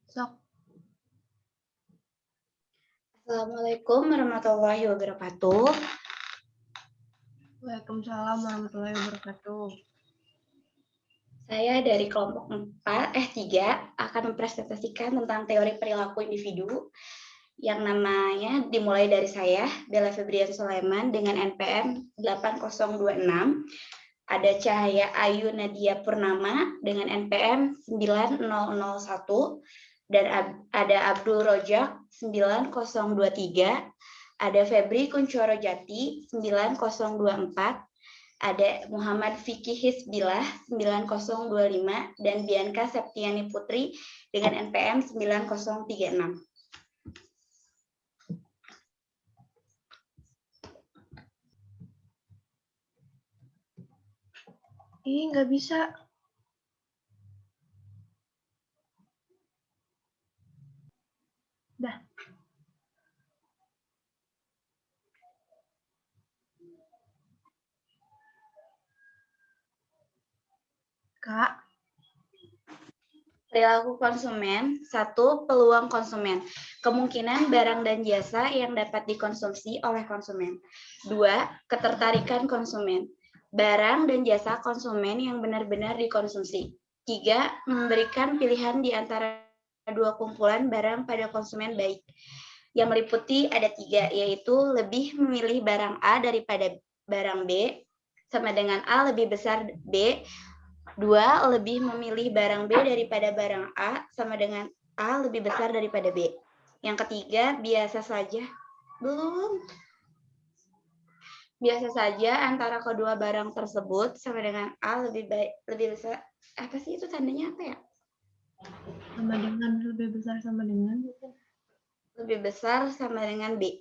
Sok. Assalamualaikum warahmatullahi wabarakatuh. Waalaikumsalam warahmatullahi wabarakatuh. Saya dari kelompok 3 akan mempresentasikan tentang teori perilaku individu yang namanya dimulai dari saya, Bella Febrian Sulaiman dengan NPM 8026. Ada Cahaya Ayu Nadia Purnama dengan NPM 9001 dan ada Abdul Rojak 9023, ada Febri Kuncoro Jati 9024, ada Muhammad Fikih Hisbillah 9025 dan Bianca Septiani Putri dengan NPM 9036. Ih, nggak bisa. Dah. Kak, Perilaku konsumen, 1. Peluang konsumen, kemungkinan barang dan jasa yang dapat dikonsumsi oleh konsumen. 2. Ketertarikan konsumen, barang dan jasa konsumen yang benar-benar dikonsumsi. 3. Memberikan pilihan di antara dua kumpulan barang pada konsumen baik. Yang meliputi ada 3, yaitu lebih memilih barang A daripada barang B, sama dengan A lebih besar B. 2. Lebih memilih barang B daripada barang A, sama dengan A lebih besar daripada B. Yang ketiga, biasa saja. Belum. Biasa saja antara kedua barang tersebut sama dengan A lebih besar. Apa sih itu tandanya apa ya? sama dengan, lebih besar sama dengan. Lebih besar sama dengan B.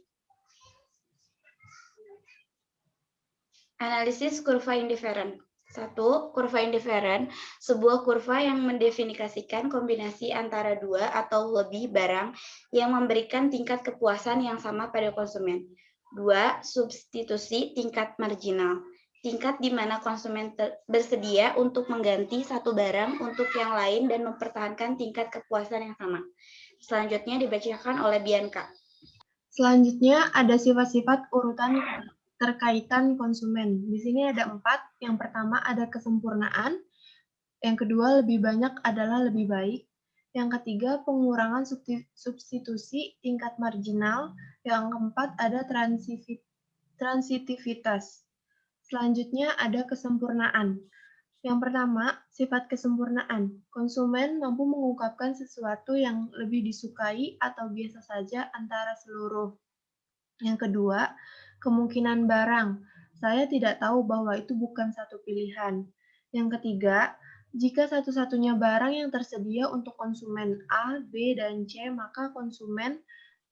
Analisis kurva indiferen. 1. Kurva indiferen, sebuah kurva yang mendefinisikan kombinasi antara dua atau lebih barang yang memberikan tingkat kepuasan yang sama pada konsumen. 2. Substitusi tingkat marginal, tingkat di mana konsumen bersedia untuk mengganti satu barang untuk yang lain dan mempertahankan tingkat kepuasan yang sama. Selanjutnya dibacakan oleh Bianca. Selanjutnya ada sifat-sifat urutan terkaitan konsumen. Di sini ada 4. Yang pertama ada kesempurnaan. Yang kedua lebih banyak adalah lebih baik. Yang ketiga pengurangan substitusi tingkat marginal. Yang keempat ada transitivitas. Selanjutnya ada kesempurnaan. Yang pertama, sifat kesempurnaan. Konsumen mampu mengungkapkan sesuatu yang lebih disukai atau biasa saja antara seluruh. Yang kedua, kemungkinan barang. Saya tidak tahu bahwa itu bukan satu pilihan. Yang ketiga, jika satu-satunya barang yang tersedia untuk konsumen A, B, dan C, maka konsumen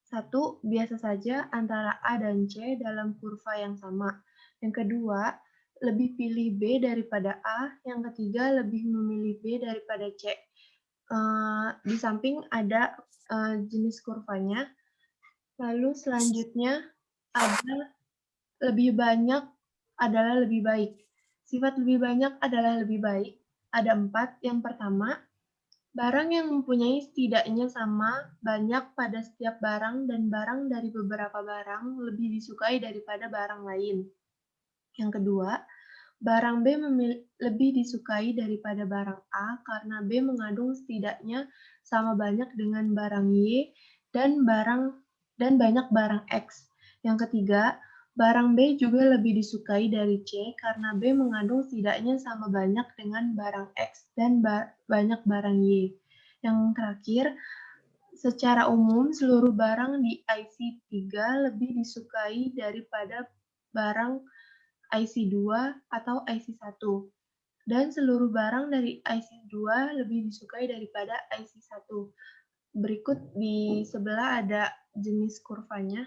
1. Biasa saja antara A dan C dalam kurva yang sama. Yang kedua, lebih pilih B daripada A. Yang ketiga, lebih memilih B daripada C. Di samping ada jenis kurvanya. Lalu selanjutnya ada lebih banyak adalah lebih baik. Sifat lebih banyak adalah lebih baik. Ada 4. Yang pertama, barang yang mempunyai setidaknya sama banyak pada setiap barang dan barang dari beberapa barang lebih disukai daripada barang lain. Yang kedua, barang B lebih disukai daripada barang A karena B mengandung setidaknya sama banyak dengan barang Y dan banyak barang X. Yang ketiga, barang B juga lebih disukai dari C karena B mengandung setidaknya sama banyak dengan barang X dan banyak barang Y. Yang terakhir, secara umum seluruh barang di IC3 lebih disukai daripada barang IC2 atau IC1. Dan seluruh barang dari IC2 lebih disukai daripada IC1. Berikut di sebelah ada jenis kurvanya.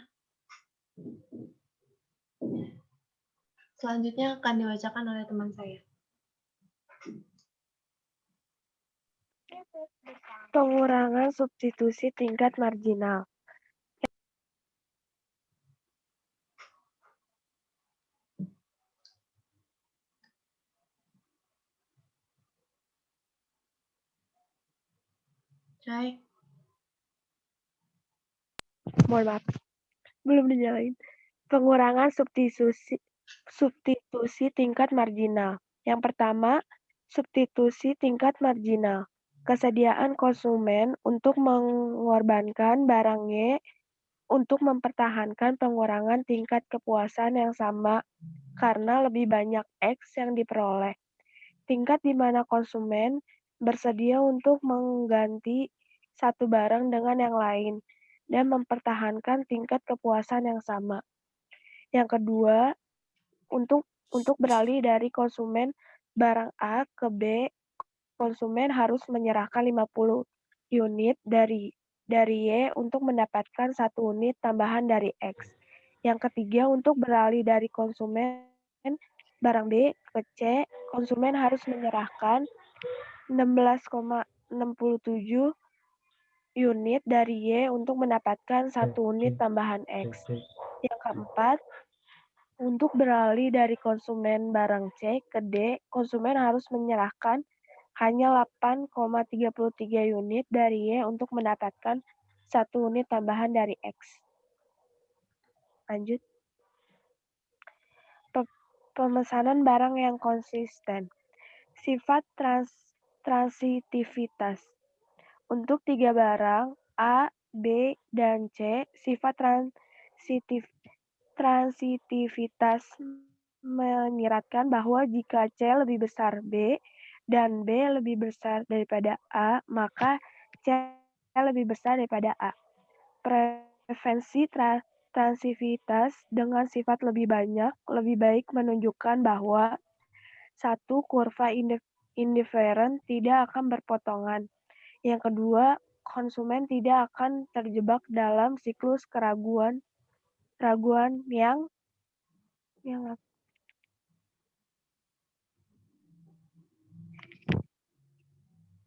Selanjutnya akan dibacakan oleh teman saya. Pengurangan substitusi tingkat marginal. Cai. Mohon maaf, belum dinyalain. Pengurangan substitusi tingkat marginal. Yang pertama, substitusi tingkat marginal. Kesediaan konsumen untuk mengorbankan barangnya untuk mempertahankan pengurangan tingkat kepuasan yang sama karena lebih banyak X yang diperoleh. Tingkat di mana konsumen bersedia untuk mengganti satu barang dengan yang lain dan mempertahankan tingkat kepuasan yang sama. Yang kedua, untuk beralih dari konsumen barang A ke B, konsumen harus menyerahkan 50 unit dari Y untuk mendapatkan 1 unit tambahan dari X. Yang ketiga, untuk beralih dari konsumen barang B ke C, konsumen harus menyerahkan 16,67 unit dari Y untuk mendapatkan 1 unit tambahan X. Yang keempat, untuk beralih dari konsumen barang C ke D, konsumen harus menyerahkan hanya 8,33 unit dari Y untuk mendapatkan 1 unit tambahan dari X. Lanjut. Pemesanan barang yang konsisten. Sifat transitivitas. Untuk 3 barang, A, B, dan C, sifat transitivitas menyiratkan bahwa jika C lebih besar B dan B lebih besar daripada A, maka C lebih besar daripada A. Preferensi transitivitas dengan sifat lebih banyak lebih baik menunjukkan bahwa satu, kurva indifferent tidak akan berpotongan. Yang kedua, konsumen tidak akan terjebak dalam siklus keraguan yang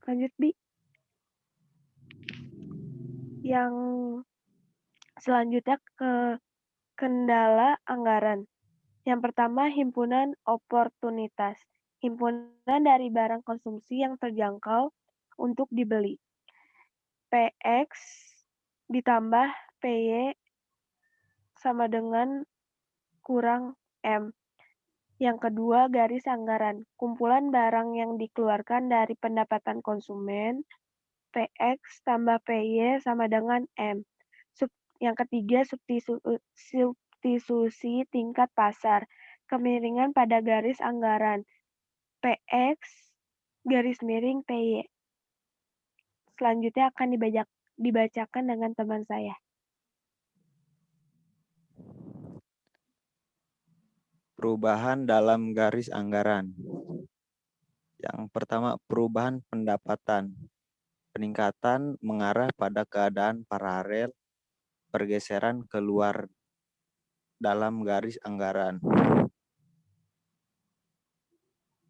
lanjut Bi. Yang selanjutnya ke kendala anggaran. Yang pertama, himpunan oportunitas. Himpunan dari barang konsumsi yang terjangkau untuk dibeli. PX ditambah PY sama dengan kurang M. Yang kedua, garis anggaran. Kumpulan barang yang dikeluarkan dari pendapatan konsumen, PX tambah PY sama dengan M. Yang ketiga, substitusi tingkat pasar. Kemiringan pada garis anggaran. PX garis miring PY. Selanjutnya akan dibacakan dengan teman saya. Perubahan dalam garis anggaran. Yang pertama, perubahan pendapatan. Peningkatan mengarah pada keadaan paralel, pergeseran keluar dalam garis anggaran.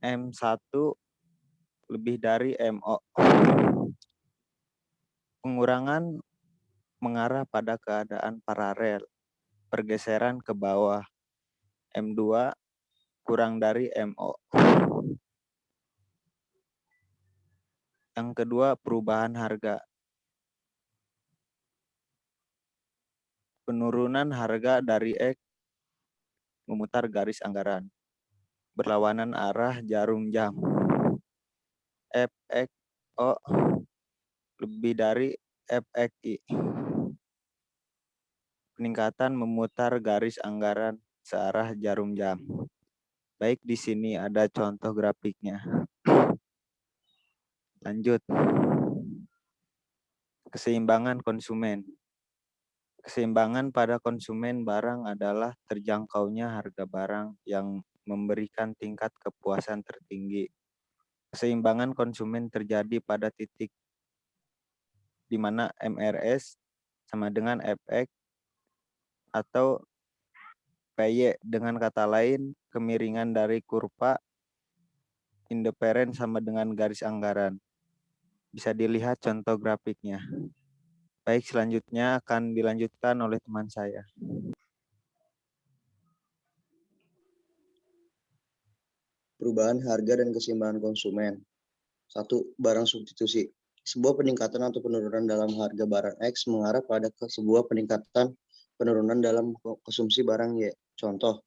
M1 lebih dari MO. Pengurangan mengarah pada keadaan paralel, pergeseran ke bawah. M2 kurang dari MO. Yang kedua, perubahan harga. Penurunan harga dari X memutar garis anggaran. Berlawanan arah jarum jam. FXO lebih dari FXI. Peningkatan memutar garis anggaran searah jarum jam. Baik, di sini ada contoh grafiknya. Lanjut. Keseimbangan konsumen. Keseimbangan pada konsumen barang adalah terjangkaunya harga barang yang memberikan tingkat kepuasan tertinggi. Keseimbangan konsumen terjadi pada titik di mana MRS sama dengan FX atau PY. Dengan kata lain, kemiringan dari kurva indiferen sama dengan garis anggaran. Bisa dilihat contoh grafiknya. Baik, selanjutnya akan dilanjutkan oleh teman saya. Perubahan harga dan keseimbangan konsumen. 1. Barang substitusi. sebuah peningkatan atau penurunan dalam harga barang X mengarah pada sebuah peningkatan penurunan dalam konsumsi barang Y. Contoh,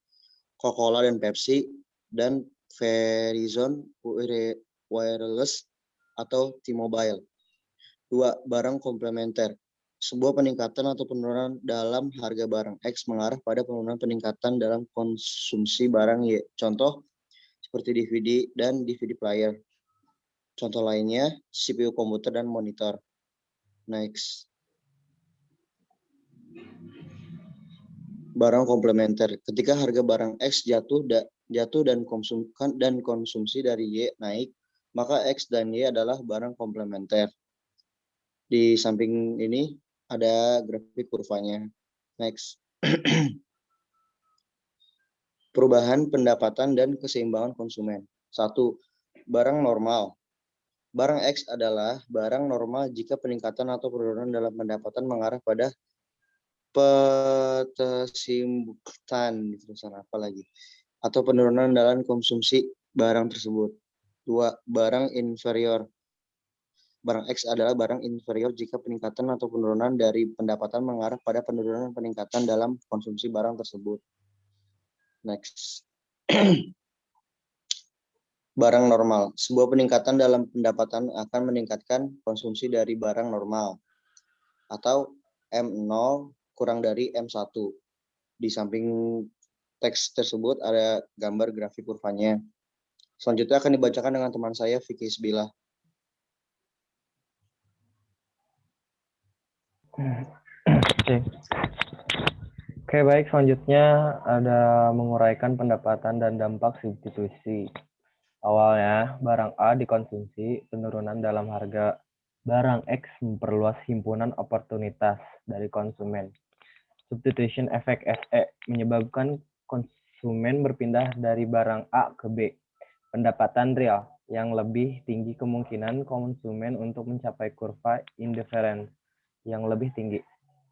Coca-Cola dan Pepsi dan Verizon Wireless atau T-Mobile. 2. Barang komplementer. Sebuah peningkatan atau penurunan dalam harga barang X mengarah pada penurunan peningkatan dalam konsumsi barang Y. Contoh, seperti DVD dan DVD player. Contoh lainnya, CPU komputer dan monitor. Next. Barang komplementer. Ketika harga barang X jatuh dan konsumsi dari Y naik, maka X dan Y adalah barang komplementer. Di samping ini ada grafik kurvanya. Next. Perubahan pendapatan dan keseimbangan konsumen. 1. Barang normal. Barang X adalah barang normal jika peningkatan atau penurunan dalam pendapatan mengarah pada ketersimputan atau penurunan dalam konsumsi barang tersebut. 2. Barang inferior. Barang X adalah barang inferior jika peningkatan atau penurunan dari pendapatan mengarah pada penurunan peningkatan dalam konsumsi barang tersebut. Next. Barang normal. Sebuah peningkatan dalam pendapatan akan meningkatkan konsumsi dari barang normal atau M0 kurang dari M1. Di samping teks tersebut ada gambar grafik kurvanya. Selanjutnya akan dibacakan dengan teman saya, Vicky Isbila. Oke, baik. Selanjutnya ada menguraikan pendapatan dan dampak substitusi. Awalnya, barang A dikonsumsi, penurunan dalam harga barang X memperluas himpunan oportunitas dari konsumen. Substitution effect SE menyebabkan konsumen berpindah dari barang A ke B. Pendapatan real yang lebih tinggi kemungkinan konsumen untuk mencapai kurva indifference yang lebih tinggi.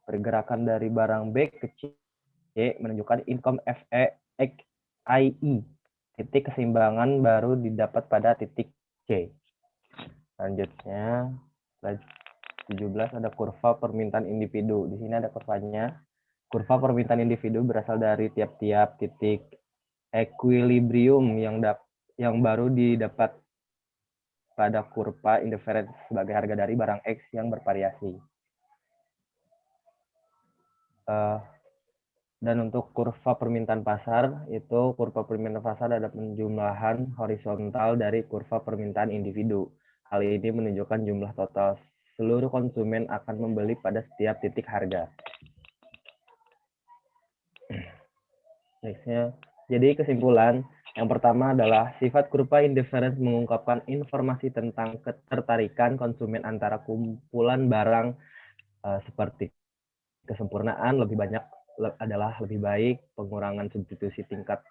Pergerakan dari barang B ke C menunjukkan income FE X IE. Titik keseimbangan baru didapat pada titik C. Selanjutnya, slide 17 ada kurva permintaan individu. Di sini ada kurvanya. Kurva permintaan individu berasal dari tiap-tiap titik equilibrium yang baru didapat pada kurva indifference sebagai harga dari barang X yang bervariasi. Dan untuk kurva permintaan pasar, itu kurva permintaan pasar ada penjumlahan horizontal dari kurva permintaan individu. Hal ini menunjukkan jumlah total seluruh konsumen akan membeli pada setiap titik harga. Nextnya, jadi kesimpulan, yang pertama adalah sifat kurva indifference mengungkapkan informasi tentang ketertarikan konsumen antara kumpulan barang seperti kesempurnaan lebih banyak adalah lebih baik, pengurangan substitusi tingkat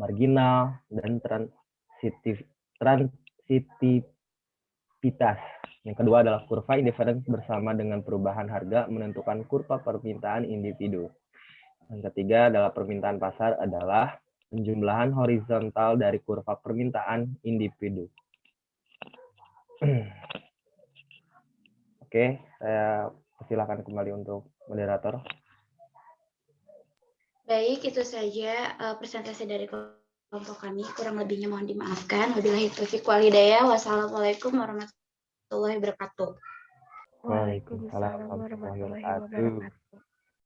marginal, dan transitivitas. Yang kedua adalah kurva indifference bersama dengan perubahan harga menentukan kurva permintaan individu. Yang ketiga adalah permintaan pasar adalah penjumlahan horizontal dari kurva permintaan individu. Oke, saya persilakan kembali untuk moderator. Baik, itu saja presentasi dari kelompok kami. Kurang lebihnya mohon dimaafkan. Wabillahi taufiq wal hidayah. Wassalamualaikum warahmatullahi wabarakatuh. Waalaikumsalam warahmatullahi wabarakatuh.